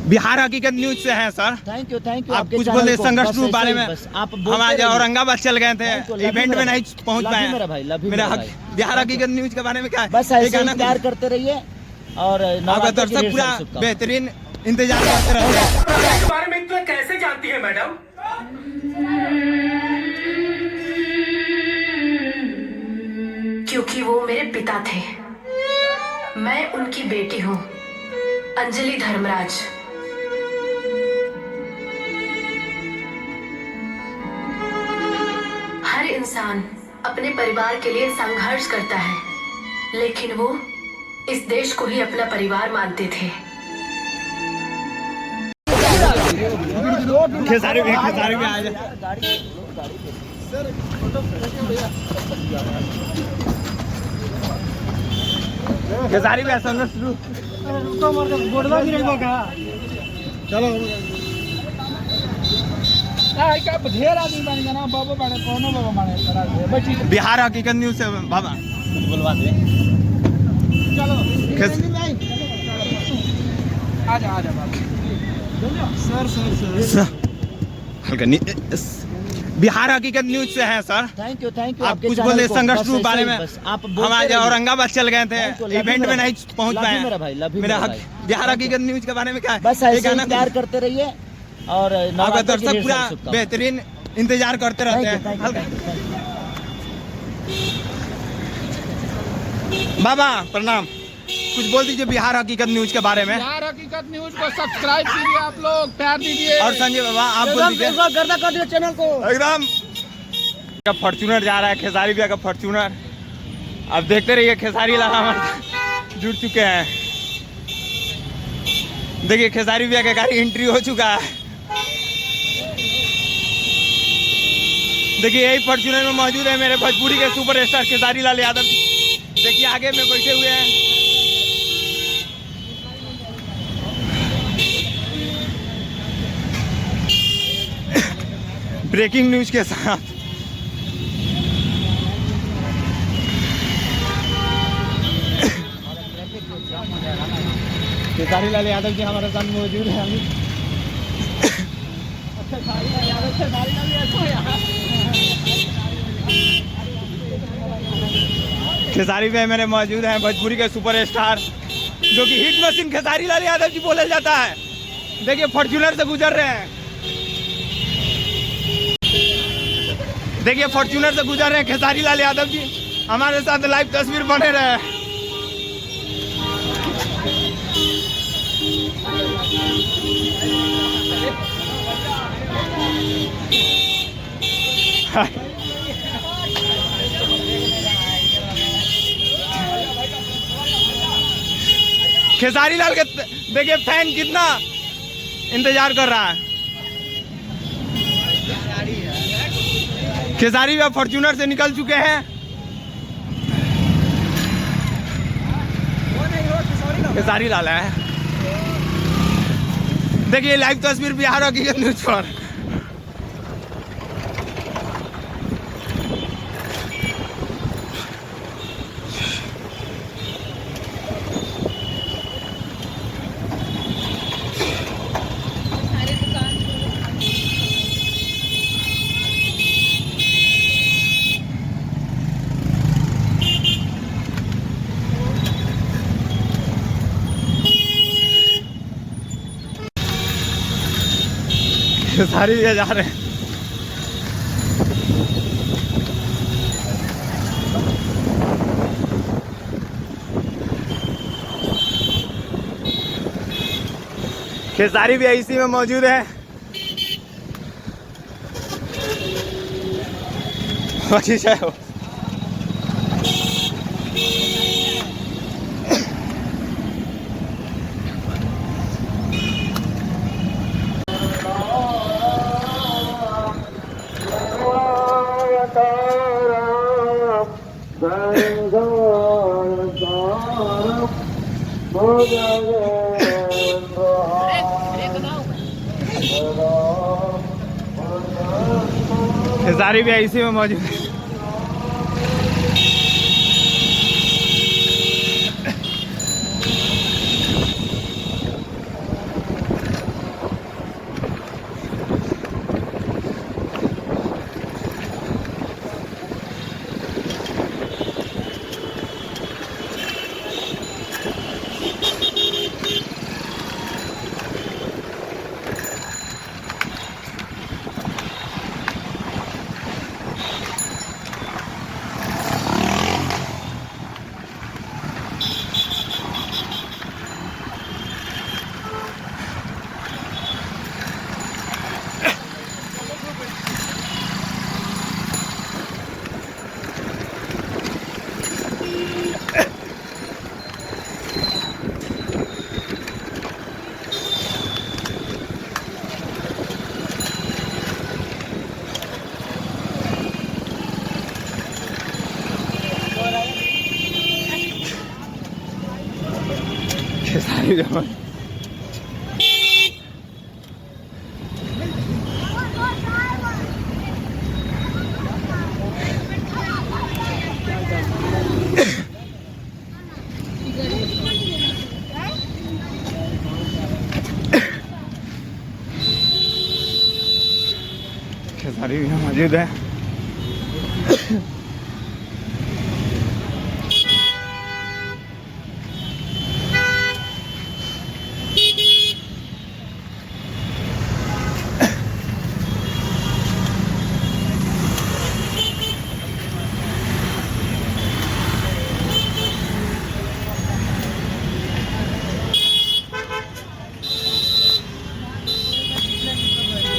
बिहार हकीकत न्यूज से हैं सर। थैंक यू आप कुछ बोले संघर्ष के बारे में। हम आज औरंगाबाद चल गए थे, इवेंट में नहीं पहुंच पाए। मेरा बिहार हकीकत न्यूज के बारे में क्या है, बस ऐसे इंतजार करते रहिए और आपका दर्शक पूरा बेहतरीन इंतजार करते रहते हैं। के बारे में इतना कैसे जानती है मैडम? क्योंकि वो मेरे पिता थे, मैं उनकी बेटी हूँ, अंजलि धर्मराज। हर इंसान अपने परिवार के लिए संघर्ष करता है, लेकिन वो इस देश को ही अपना परिवार मानते थे। खेसारी भी आ जाए। खेसारी भी संघर्ष शुरू। चलो ढेर आदमी बन गया ना बाबा बड़े कोनो बाबा माने बिहार हकीकत न्यूज से बाबा बुलवा दे। चलो आजा सर बिहार हकीकत न्यूज से हैं सर। थैंक यू आप कुछ बोले संघर्ष के बारे में। हम आज औरंगाबाद चल गए थे, इवेंट में नहीं पहुंच पाए। मेरा बिहार हकीकत न्यूज के बारे में क्या है, बस ऐसे इंतजार करते रहिए और आपका दर्शक पूरा बेहतरीन इंतजार करते रहते हैं। बाबा प्रणाम, कुछ बोल दीजिए बिहार हकीकत न्यूज के बारे में। बिहार हकीकत न्यूज को सब्सक्राइब कीजिए, आप लोग प्यार दीजिए। और संजय बाबा आप बोल दीजिए। गर्दा कर दिए चैनल को एकदम। फॉर्च्यूनर जा रहा है, खेसारी भैया का फॉर्च्यूनर। अब देखते रहिए, खेसारी लाल हमारे जुड़ चुके हैं। देखिए खेसारी भैया का गाड़ी एंट्री हो चुका है। देखिए यही फॉर्च्यूनर में मौजूद है मेरे भोजपुरी के सुपरस्टार खेसारी लाल यादव जी। देखिए आगे में बैठे हुए हैं। ब्रेकिंग न्यूज के साथ खेसारी लाल यादव जी हमारे साथ मौजूद हैं। खेसारी भाई मेरे मौजूद हैं, भोजपुरी के सुपरस्टार, जो कि हिट मशीन खेसारी लाल यादव जी बोला जाता है। देखिए फॉर्च्यूनर से गुजर रहे हैं। देखिए फॉर्च्यूनर से गुजर रहे हैं खेसारी लाल यादव जी। हमारे साथ लाइव तस्वीर बने रहे। खेसारी लाल के देखिए फैन कितना इंतजार कर रहा है। खेसारी भी फॉर्च्यूनर से निकल चुके हैं। खेसारी लाल है। देखिए लाइव तस्वीर बिहार हकीकत न्यूज पर। खेसारी भी जा रहे हैं। खेसारी भी इसी में मौजूद है। है खेसारी भी इसी में मौजूद है। खेसारी भी खेसारी भी मौजूद है।